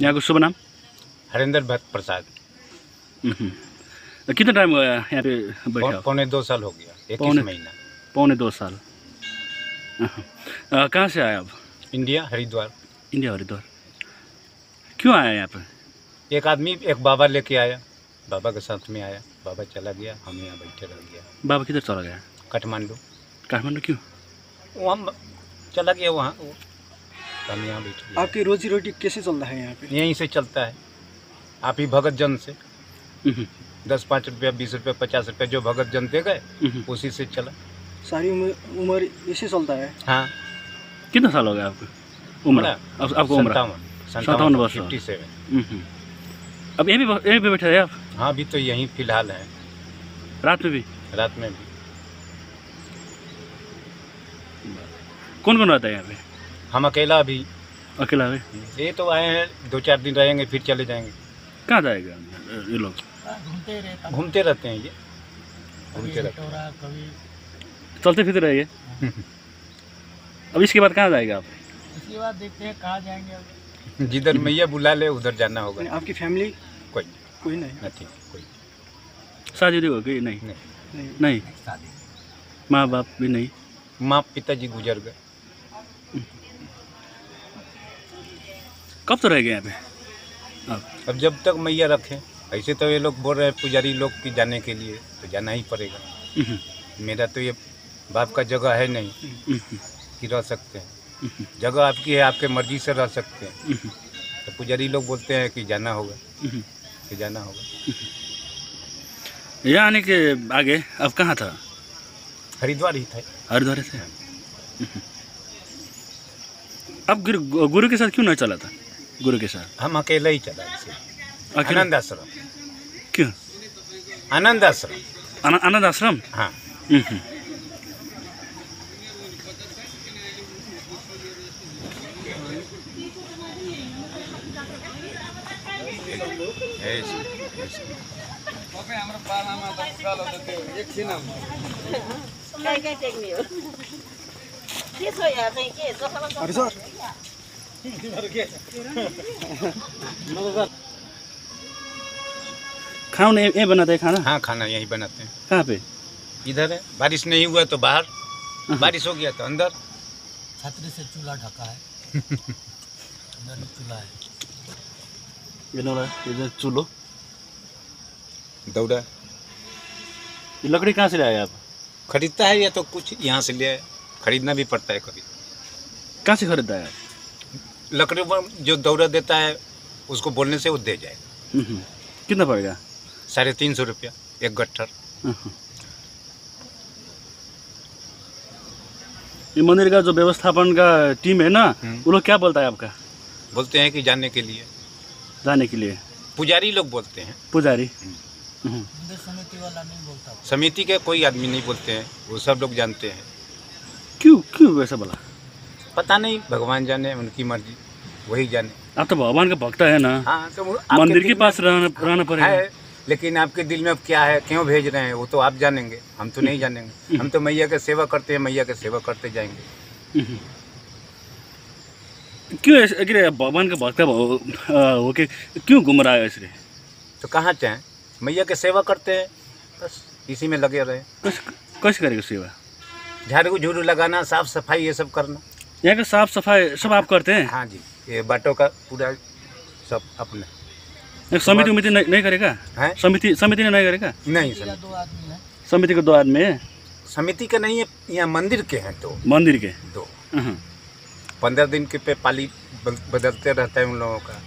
यहाँ का शुभ नाम? हरिंदर भट्ट प्रसाद। कितना टाइम हुआ यहाँ पे बैठा? पौने 2 साल हो गया, 21 महीना। पौने 2 साल। कहाँ से आए आप? इंडिया, हरिद्वार। इंडिया हरिद्वार। क्यों आया यहाँ पे? एक आदमी, एक बाबा लेके आया, बाबा के साथ में आया, बाबा चला गया, हम यहाँ बैठे रह गया। बाबा किधर चला गया? काठमांडू। काठमांडू क्यों? वहाँ चला गया, वहाँ हम यहाँ बैठे। आपकी रोजी रोटी कैसे चलता है यहाँ पे? यहीं से चलता है, आप ही भगत जन से 10-5 रुपया, 20 रुपया, 50 रुपया जो भगत जन दे गए उसी से चला। सारी उम्र इसे चलता है? हाँ। कितना साल हो गया आपको उम्र? आपको उम्र 57 वर्ष। 57। अब यहीं पे बैठे हैं आप? हाँ, अभी तो यहीं फिलहाल है। रात में भी? रात में भी। कौन कौन रहता है यहाँ पे? हम अकेला अभी। अकेला है? ये तो आए हैं, 2-4 दिन रहेंगे फिर चले जाएंगे। कहाँ जाएगा ये लोग? घूमते रहते हैं ये, घूमते रहते हैं। चलते फिरते रहेंगे। अब इसके बाद कहाँ जाएगा आप? इसके बाद देखते हैं कहाँ जाएंगे। जिधर मैया बुला ले उधर जाना होगा। आपकी फैमिली? कोई नहीं। कोई शादी हो गई? नहीं नहीं। माँ बाप भी नहीं? माँ पिताजी गुजर गए। कब तो रह गए यहाँ पे? अब जब तक मैया रखें। ऐसे तो ये लोग बोल रहे हैं पुजारी लोग की जाने के लिए, तो जाना ही पड़ेगा। मेरा तो ये बाप का जगह है नहीं कि रह सकते हैं। जगह आपकी है, आपके मर्जी से रह सकते हैं। तो पुजारी लोग बोलते हैं कि जाना होगा, कि जाना होगा। यहाँ आने के आगे अब कहाँ था? हरिद्वार ही था। हरिद्वार से? अब गुरु के साथ क्यों नहीं चला था? गुरु के साथ हम अकेले ही चला। आनंद आश्रम। क्यों? आनंद आश्रम। आनंद आश्रम? हाँ। खाना ये बनाते हैं खाना? हाँ, खाना यही बनाते हैं। कहाँ पे? इधर है। बारिश नहीं हुआ तो बाहर, बारिश हो गया तो अंदर। छतरी से चूल्हा ढका है। अंदर चूल्हा है। इधर चूल्हो दौड़ा। ये लकड़ी कहाँ से लाए आप? खरीदता है या तो कुछ यहाँ से ले आए। खरीदना भी पड़ता है कभी। कहाँ से खरीदता है? लकड़ी पर जो दौरा देता है उसको बोलने से वो दे जाएगा। कितना पड़ेगा? 350 रुपया एक गट्ठर। ये मंदिर का जो व्यवस्थापन का टीम है ना, वो लोग क्या बोलता है आपका? बोलते हैं कि जाने के लिए। जाने के लिए? पुजारी लोग बोलते हैं। पुजारी? समिति वाला नहीं बोलता। समिति के कोई आदमी नहीं बोलते हैं, वो सब लोग जानते हैं। क्यों वैसा बोला? पता नहीं, भगवान जाने, उनकी मर्जी, वही जाने। आप तो भगवान का भक्त है ना? हाँ, तो मंदिर के पास रहना पड़ेगा है, लेकिन आपके दिल में अब क्या है, क्यों भेज रहे हैं, वो तो आप जानेंगे, हम तो नहीं जानेंगे। हम तो मैया की सेवा करते हैं, मैया की सेवा करते जाएंगे। क्यों ऐसे भगवान का भक्त होके क्यों घूम रहा है ऐसे? तो कहाँ चाहें, मैया की सेवा करते हैं, बस इसी में लगे रहे। कैसे करेगा सेवा? झाड़ू झूड़ू लगाना, साफ सफाई, ये सब करना। यहाँ का साफ सफाई सब आप करते हैं? हाँ जी, ये बाटों का पूरा सब अपने। समिति उमिति नहीं करेगा? समिति ने नहीं करेगा? नहीं, समिति के 2 आदमी है। समिति के नहीं है, यहाँ मंदिर के हैं 2। मंदिर के 2। 15 दिन के पे पाली बदलते रहता है उन लोगों का।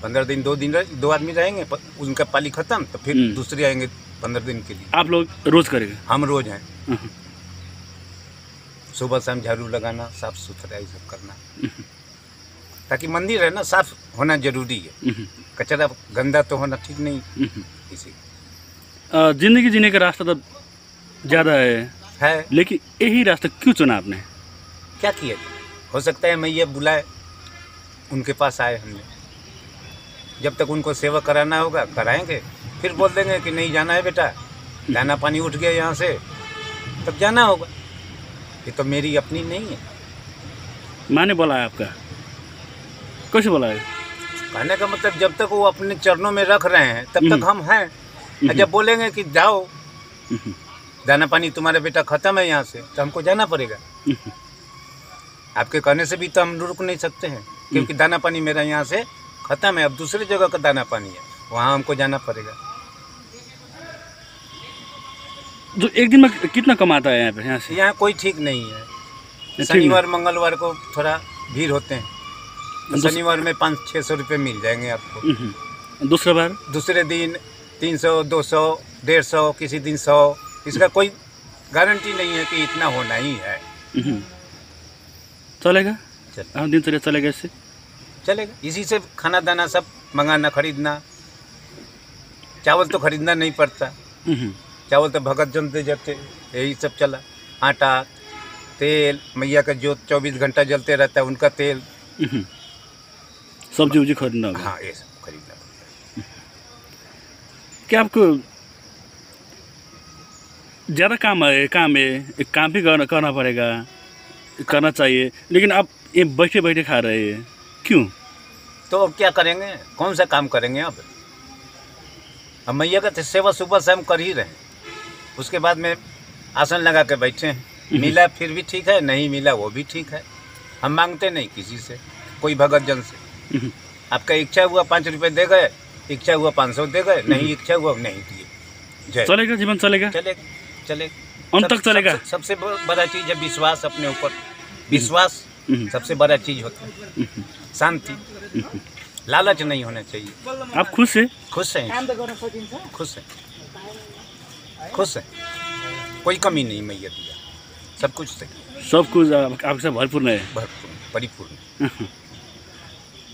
15 दिन 2 आदमी रहेंगे, उनका पाली खत्म तो फिर दूसरे आएंगे 15 दिन के लिए। आप लोग रोज करेंगे? हम रोज हैं। सुबह शाम झाड़ू लगाना, साफ सुथरा ये सब करना, ताकि मंदिर है ना, साफ होना जरूरी है। कचरा गंदा तो होना ठीक नहीं। इसी जिंदगी जीने का रास्ता तो ज़्यादा है, लेकिन यही रास्ता क्यों चुना आपने? क्या किया? हो सकता है मैया बुलाए, उनके पास आए हमने। जब तक उनको सेवा कराना होगा कराएंगे, फिर बोल देंगे कि नहीं जाना है बेटा, दाना पानी उठ गया यहाँ से, तब जाना होगा। ये तो मेरी अपनी नहीं है। माँ ने बोला है आपका? कैसे बोला है? कहने का मतलब जब तक वो अपने चरणों में रख रहे हैं तब तक हम हैं। और जब बोलेंगे कि जाओ दाना पानी तुम्हारा बेटा खत्म है यहाँ से, तो हमको जाना पड़ेगा। आपके कहने से भी तो हम रुक नहीं सकते हैं, क्योंकि दाना पानी मेरा यहाँ से खत्म है, अब दूसरी जगह का दाना पानी है, वहाँ हमको जाना पड़ेगा। जो एक दिन में कितना कमाता है यहाँ पे? यहाँ से यहाँ कोई ठीक नहीं है। ठीक शनिवार मंगलवार को थोड़ा भीड़ होते हैं, तो शनिवार में 500-600 रुपये मिल जाएंगे आपको। दूसरा बार दूसरे दिन 300, 200, 150, किसी दिन 100। इसका कोई गारंटी नहीं है कि इतना होना ही है। चलेगा, चल दिनचर्या चलेगा इससे? चलेगा, इसी से खाना दाना सब मंगाना खरीदना। चावल तो खरीदना नहीं पड़ता, चावल तो भगत जन दे जाते, यही सब चला। आटा, तेल, मैया का जो 24 घंटा जलते रहता है उनका तेल, सब्जी उब्जी खरीदना होगा। हाँ ये सब खरीदना पड़ता है। क्या आपको ज़्यादा काम है? एक काम भी करना पड़ेगा, करना चाहिए, लेकिन आप ये बैठे बैठे खा रहे हैं, क्यों? तो अब क्या करेंगे, कौन सा काम करेंगे अब मैया का तो सेवा सुबह से हम कर ही रहे हैं। उसके बाद में आसन लगा के बैठे हैं, मिला फिर भी ठीक है, नहीं मिला वो भी ठीक है। हम मांगते नहीं किसी से, कोई भगत जन से। आपका इच्छा हुआ 5 रुपये दे गए, इच्छा हुआ 500 दे गए, नहीं इच्छा हुआ नहीं दिए। चलेगा, जीवन चलेगा, चलेगा अंत तक चलेगा। सबसे बड़ा चीज़ है विश्वास अपने ऊपर। विश्वास सबसे बड़ा चीज़ होता है, शांति, लालच नहीं होना चाहिए। आप खुश है? खुश हैं, खुश हैं, खुश हैं, कोई कमी नहीं मैया दिया, सब कुछ सही, सब कुछ आपके साथ भरपूर है, भरपूर परिपूर्ण।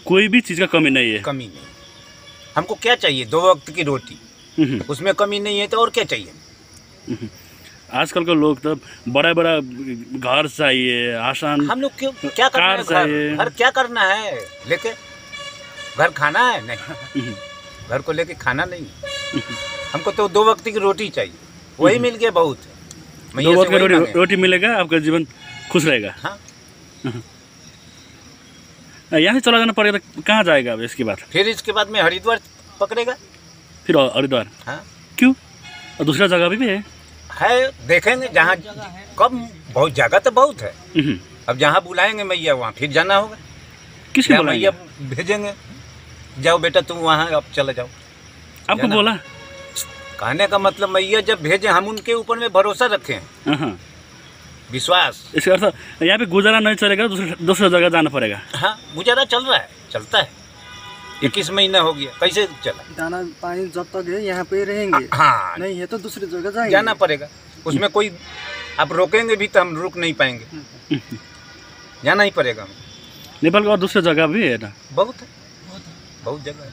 कोई भी चीज़ का कमी नहीं है। कमी नहीं। हमको क्या चाहिए? 2 वक्त की रोटी, उसमें कमी नहीं है तो और क्या चाहिए? आजकल के लोग तो बड़ा बड़ा घर चाहिए, आसान। हम लोग क्यों क्या करना है? घर क्या करना है लेके? घर खाना है नहीं, घर को लेके खाना नहीं। हमको तो 2 वक्त की रोटी चाहिए, वही मिल गया बहुत है। 2 वक्त की रोटी मिलेगा, आपका जीवन खुश रहेगा। हाँ। यहाँ से चला जाना पड़ेगा तो कहाँ जाएगा अब इसके बाद? फिर इसके बाद में हरिद्वार पकड़ेगा। फिर हरिद्वार? हाँ। क्यों? और दूसरा जगह भी है? देखेंगे जहाँ कब, बहुत जगह तो बहुत है। अब जहाँ बुलाएंगे मैया वहाँ फिर जाना होगा। किसको मैया भेजेंगे, जाओ बेटा तुम वहाँ अब चले जाओ। आपको बोला? कहने का मतलब मैया जब भेजे हम उनके ऊपर में भरोसा रखे हैं, विश्वास। इसका अर्थ यहाँ पे गुजारा नहीं चलेगा, दूसरा जगह जाना पड़ेगा। हाँ, गुजारा चल रहा है, चलता है। 21 महीना हो गया, कैसे चला? दाना पानी जब तक है यहाँ पे रहेंगे। हाँ, नहीं है तो दूसरी जगह जाएंगे, जाना पड़ेगा। उसमें कोई आप रोकेंगे भी तो हम रुक नहीं पाएंगे, जाना ही पड़ेगा हमें। नेपाल का और दूसरी जगह भी है ना? बहुत है, बहुत जगह है।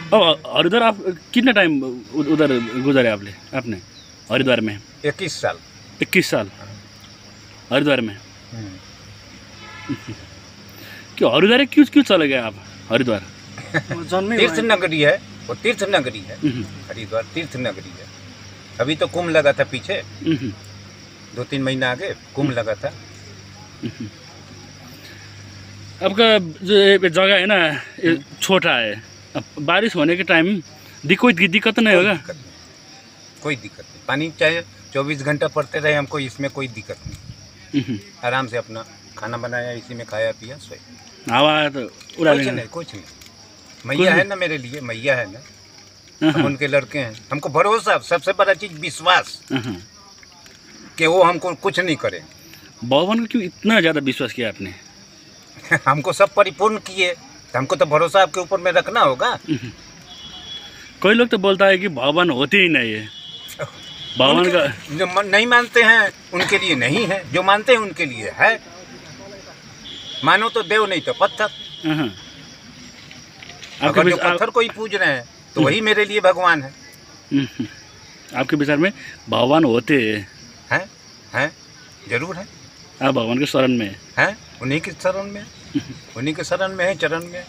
अब हरिद्वार आप कितना टाइम उधर गुजारे आपने हरिद्वार में? 21 साल। 21 साल हरिद्वार में? क्यों हरिद्वार क्यों चले गए आप हरिद्वार? तीर्थ नगरी है वो, तीर्थ नगरी है हरिद्वार, तीर्थ नगरी है। अभी तो कुंभ लगा था पीछे, 2-3 महीना आगे कुंभ लगा था। आपका जो जगह है ना छोटा है, अब बारिश होने के टाइम कोई दिक्कत नहीं होगा? कोई दिक्कत नहीं, पानी चाहे 24 घंटा पड़ते रहे, हमको इसमें कोई दिक्कत नहीं। आराम से अपना खाना बनाया, इसी में खाया पिया, सोए। हवा तो उड़ा कुछ नहीं। मैया है ना मेरे लिए, मैया है ना, हम उनके लड़के हैं। हमको भरोसा, सबसे बड़ा चीज़ विश्वास, कि वो हमको कुछ नहीं करे। भगवान को क्यों इतना ज़्यादा विश्वास किया आपने? हमको सब परिपूर्ण किए, तो हमको तो भरोसा आपके ऊपर में रखना होगा। कोई लोग तो बोलता है कि भगवान होते ही नहीं है। भगवान का जो नहीं मानते हैं उनके लिए नहीं है, जो मानते हैं उनके लिए है। मानो तो देव, नहीं तो पत्थर। अगर जो पत्थर को ही पूज रहे हैं तो वही मेरे लिए भगवान है। आपके विचार में भगवान होते हैं? जरूर है। आप भगवान के शरण में हैं, उन्हीं के शरण में, उन्हीं के शरण में है, चरण में।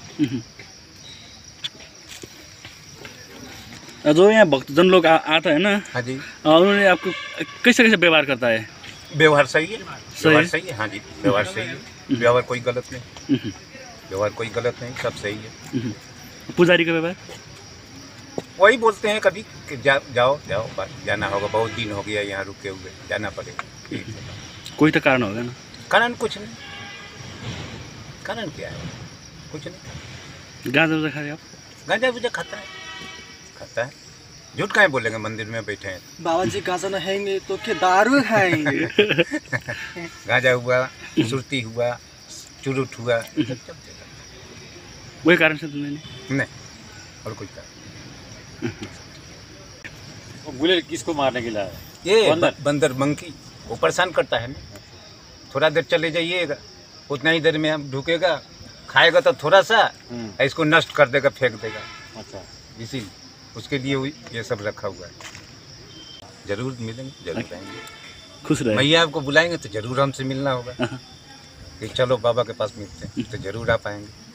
जो यहाँ भक्तजन लोग आता है ना, हाँ जी, उन्होंने आपको कैसे व्यवहार करता है? व्यवहार सही है, व्यवहार सही है। हाँ जी, व्यवहार सही है, व्यवहार कोई गलत नहीं। व्यवहार कोई गलत नहीं, सब सही है। पुजारी का व्यवहार? वही बोलते हैं कभी कि जाओ बस जाना होगा, बहुत दिन हो गया यहाँ रुके हुए, जाना पड़ेगा। ठीक है। कोई तो कारण होगा ना? कारण कुछ नहीं, कारण क्या है, कुछ नहीं। गांजा उजा खा रहे आप? गांजा बुझा खाता है, झूठ काहे बोलेंगे, मंदिर में बैठे हैं। बाबा जी गांजा नहाएंगे तो क्या दारू खाएंगे? गांजा हुआ, सुरती हुआ, चुरुट हुआ, सब चलते रहता वही कारण से तुमने? है। नहीं और कुछ कारण बुलेट किसको मारने के लिए आया? ये बंदर? बंदर मंकी वो परेशान करता है ना। थोड़ा देर चले जाइएगा, उतना ही देर में हम ढुकेगा, खाएगा तो थोड़ा सा, इसको नष्ट कर देगा, फेंक देगा। अच्छा, इसी उसके लिए ये सब रखा हुआ है। जरूर मिलेंगे, जरूर आएंगे। खुश रहे। मैया आपको बुलाएंगे तो जरूर हमसे मिलना होगा कि चलो बाबा के पास मिलते हैं, तो जरूर आप आएंगे।